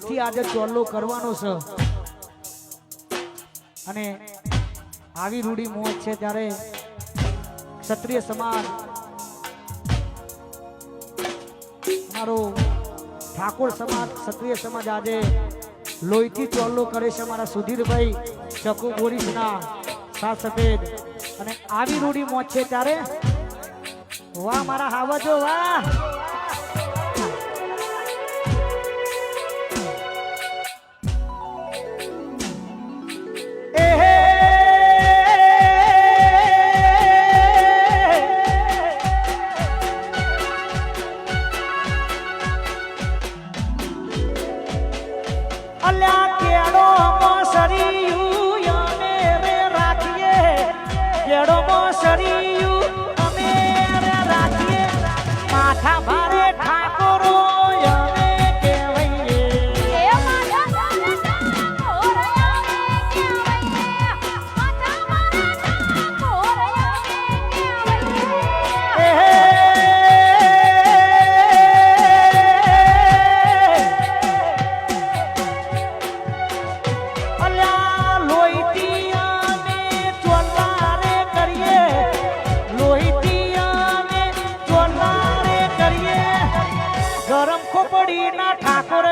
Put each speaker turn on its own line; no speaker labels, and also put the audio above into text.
લોહીથી આજે ચોલ્લો કરવાનો છે અને આવી રૂડી મોજ છે ત્યારે ક્ષત્રિય સમાજ અમારો ઠાકોર સમાજ ક્ષત્રિય સમાજ આજે લોહીથી ચોલ્લો કરે છે અમારા સુધીરભાઈ ચકુ બોરીસના સાત સફેદ અને આવી રૂડી મોજ છે ત્યારે વાહ મારા હાવજો વાહ અલ્યા કેડો મોસરીયું અમે રે રાખીએ કેડો મોસરીયું અમે રે રાખીએ માથા ભારે ઠાકોરો અમે કહેવાઈએ
એ માથા ભારે ઠાકોર અમે કહેવાઈએ માથા ભારે ઠાકોર અમે કહેવાઈએ
ગરમ ખોપડી ના ઠાકોર